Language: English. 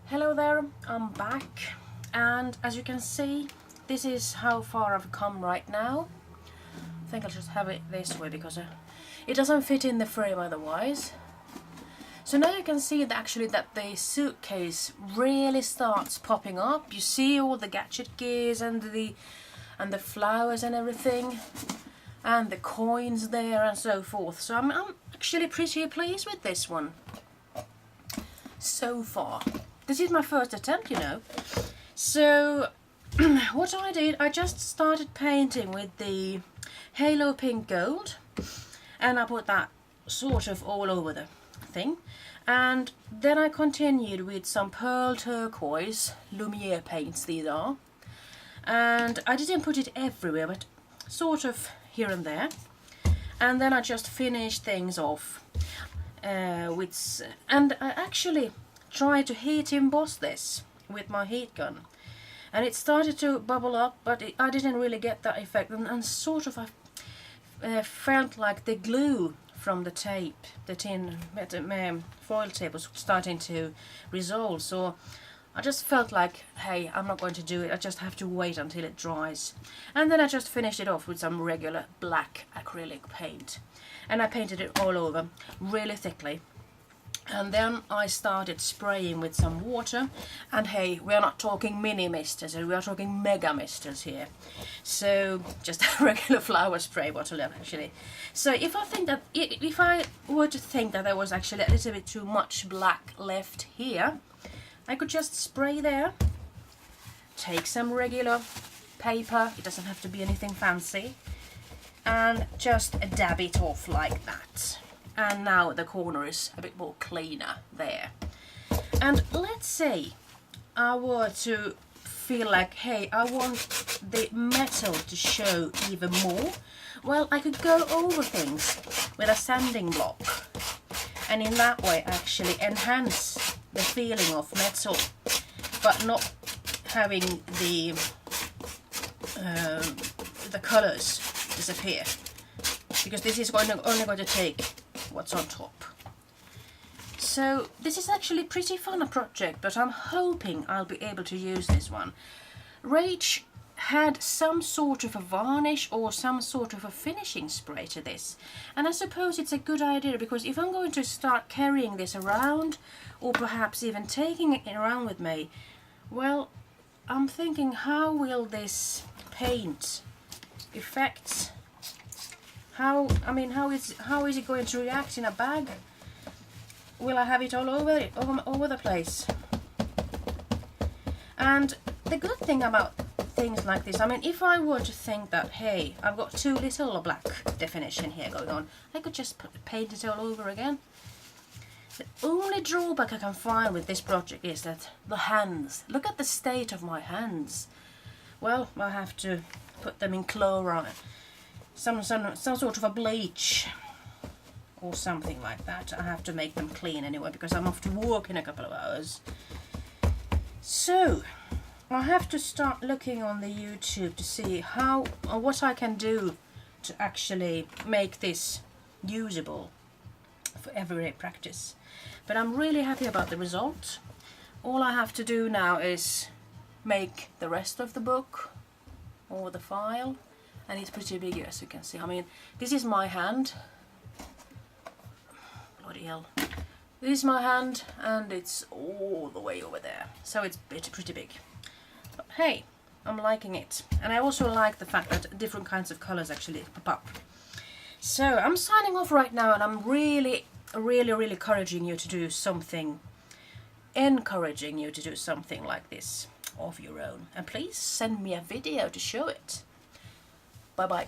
Hello there, I'm back, and as you can see, this is how far I've come right now. I think I'll just have it this way because it doesn't fit in the frame otherwise. So now you can see that actually that the suitcase really starts popping up. You see all the gadget gears and the flowers and everything, and the coins there and so forth. So I'm actually pretty pleased with this one so far. This is my first attempt, you know. So what I did, I just started painting with the Halo Pink Gold, and I put that sort of all over the thing. And then I continued with some Pearl Turquoise Lumiere paints, these are. And I didn't put it everywhere, but sort of here and there. And then I just finished things off and I actually tried to heat emboss this with my heat gun, and it started to bubble up, but I didn't really get that effect, and sort of I felt like the glue from the tape, the tin foil tape, was starting to dissolve. So I just felt like, hey, I'm not going to do it, I just have to wait until it dries. And then I just finished it off with some regular black acrylic paint, and I painted it all over really thickly. And then I started spraying with some water, and hey, we are not talking mini misters, we are talking mega misters here. So just a regular flower spray bottle actually. So if I were to think that there was actually a little bit too much black left here, I could just spray there, take some regular paper, it doesn't have to be anything fancy, and just dab it off like that. And now the corner is a bit more cleaner there. And let's say I were to feel like, hey, I want the metal to show even more. Well, I could go over things with a sanding block, and in that way actually enhance the feeling of metal, but not having the colors disappear, because this is only going to take what's on top. So this is actually a pretty fun project, but I'm hoping I'll be able to use this one. Rach had some sort of a varnish or some sort of a finishing spray to this, and I suppose it's a good idea, because if I'm going to start carrying this around, or perhaps even taking it around with me, well, I'm thinking, how will this paint affect? How is it going to react in a bag? Will I have it all over the place? And the good thing about things like this, I mean, if I were to think that, hey, I've got too little black definition here going on, I could just paint it all over again. The only drawback I can find with this project is that the hands. Look at the state of my hands. Well, I have to put them in chlorine. Some sort of a bleach or something like that. I have to make them clean anyway, because I'm off to work in a couple of hours. So I have to start looking on the YouTube to see how or what I can do to actually make this usable for everyday practice. But I'm really happy about the result. All I have to do now is make the rest of the book or the file. And it's pretty big, as you can see. I mean, this is my hand. Bloody hell. This is my hand, and it's all the way over there. So it's pretty big. But hey, I'm liking it. And I also like the fact that different kinds of colors actually pop up. So I'm signing off right now, and I'm really encouraging you to do something like this of your own. And please send me a video to show it. Bye bye.